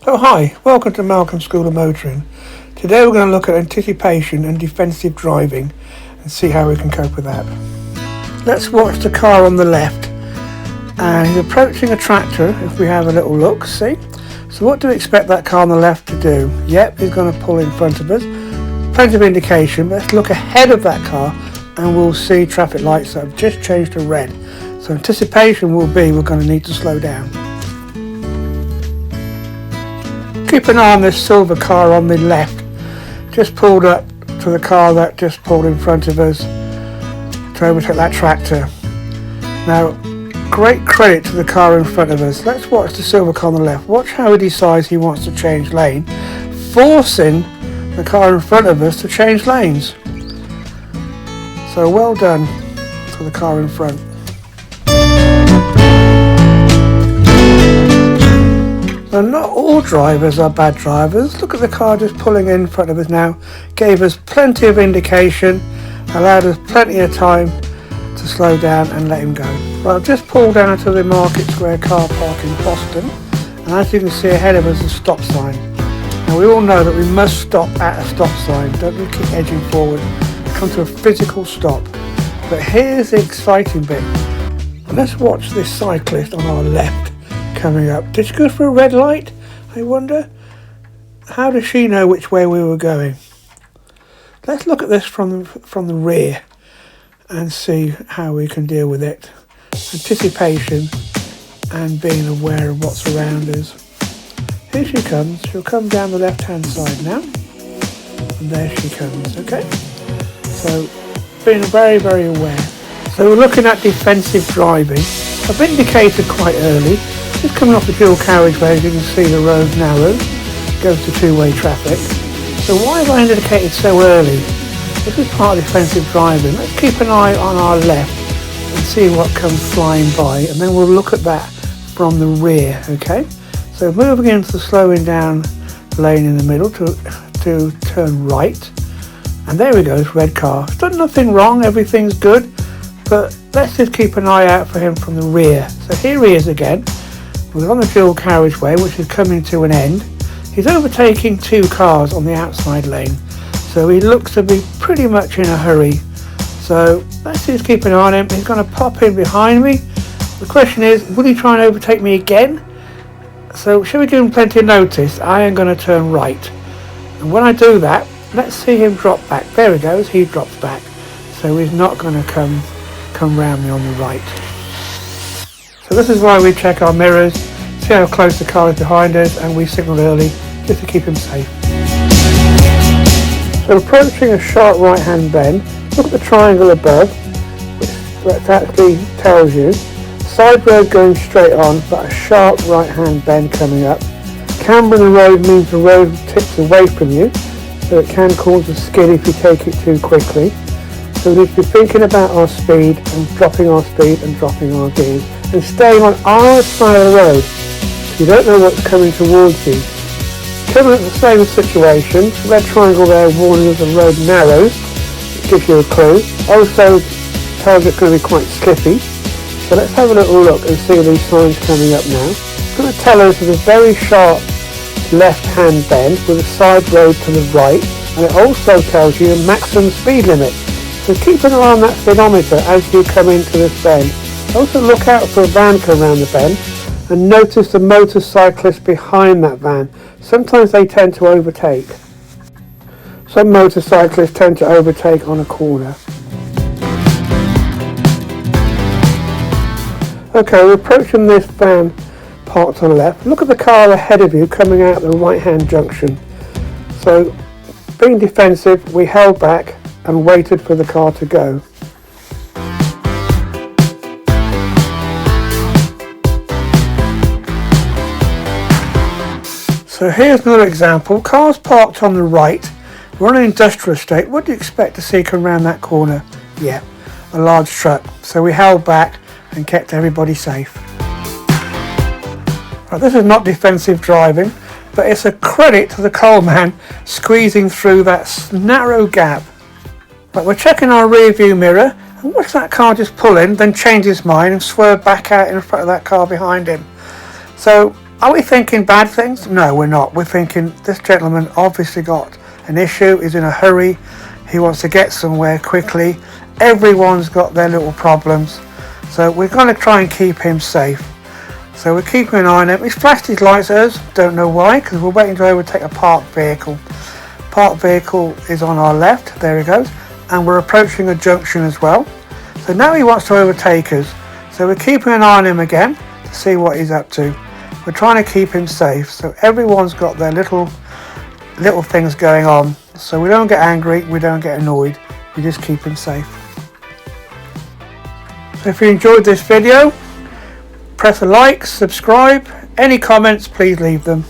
Oh hi, welcome to Malcolm School of Motoring. Today we're going to look at anticipation and defensive driving and see how we can cope with that. Let's watch the car on the left, and he's approaching a tractor. If we have a little look, see? So what do we expect that car on the left to do? Yep, he's going to pull in front of us. Plenty of indication. Let's look ahead of that car and we'll see traffic lights that have just changed to red. So anticipation will be we're going to need to slow down. Keep an eye on this silver car on the left. Just pulled up to the car that just pulled in front of us to overtake that tractor. Now, great credit to the car in front of us. Let's watch the silver car on the left. Watch how he decides he wants to change lane, forcing the car in front of us to change lanes. So well done to the car in front. Now, not all drivers are bad drivers. Look at the car just pulling in front of us now. Gave us plenty of indication, allowed us plenty of time to slow down and let him go. Well, I've just pulled down to the Market Square car park in Boston, and as you can see ahead of us is a stop sign. Now we all know that we must stop at a stop sign. Don't we keep edging forward, come to a physical stop. But here's the exciting bit. Let's watch this cyclist on our left coming up. Did she go for a red light? I wonder. How does she know which way we were going? Let's look at this from the rear and see how we can deal with it. Anticipation and being aware of what's around us. Here she comes. She'll come down the left hand side now. And there she comes, okay? So being very, very aware. So we're looking at defensive driving. I've indicated quite early. Just coming off the dual carriageway, as you can see the road's narrow, goes to two-way traffic. So why have I indicated so early? This is part of defensive driving. Let's keep an eye on our left and see what comes flying by, and then we'll look at that from the rear, okay? So moving into the slowing down lane in the middle to turn right. And there we go, it's red car. It's done nothing wrong, everything's good, but let's just keep an eye out for him from the rear. So here he is again. We're on the dual carriageway, which is coming to an end. He's overtaking two cars on the outside lane, so he looks to be pretty much in a hurry. So let's just keep an eye on him. He's going to pop in behind me. The question is, will he try and overtake me again? So shall we give him plenty of notice? I am going to turn right, and when I do that, let's see him drop back. There he goes, he drops back, so he's not going to come round me on the right. So this is why we check our mirrors, see how close the car is behind us, and we signal early just to keep him safe. So approaching a sharp right hand bend, look at the triangle above, which actually tells you side road going straight on, but a sharp right hand bend coming up. Camber in the road means the road tips away from you, so it can cause a skid if you take it too quickly. So we need to be thinking about our speed and dropping our speed and dropping our gears and staying on our side of the road so you don't know what's coming towards you. Coming at the same situation, red triangle there warning us the road narrows, it gives you a clue. Also tells it's going to be quite slippy. So let's have a little look and see these signs coming up now. It's going to tell us there's a very sharp left hand bend with a side road to the right, and it also tells you a maximum speed limit. So keep an eye on that speedometer as you come into this bend. Also look out for a van come around the bend and notice the motorcyclist behind that van. Sometimes they tend to overtake. Some motorcyclists tend to overtake on a corner. Okay, we're approaching this van parked on the left. Look at the car ahead of you coming out the right hand junction. So being defensive, we held back and waited for the car to go. So here's another example. Cars parked on the right. We're on an industrial estate. What do you expect to see come around that corner? Yeah, a large truck. So we held back and kept everybody safe. Right, this is not defensive driving, but it's a credit to the coal man squeezing through that narrow gap. Right, we're checking our rear view mirror and watch that car just pull in, then change his mind and swerve back out in front of that car behind him. So Are we thinking bad things? No, we're not. We're thinking this gentleman obviously got an issue, is in a hurry, he wants to get somewhere quickly. Everyone's got their little problems, so we're going to try and keep him safe. So we're keeping an eye on him. He's flashed his lights at us, don't know why, because we're waiting to overtake a parked vehicle. Parked vehicle is on our left, there he goes, and we're approaching a junction as well. So now he wants to overtake us, so we're keeping an eye on him again to see what he's up to. We're trying to keep him safe, so everyone's got their little things going on, so we don't get angry, we don't get annoyed, we just keep him safe. So if you enjoyed this video, press a like, subscribe, any comments please leave them.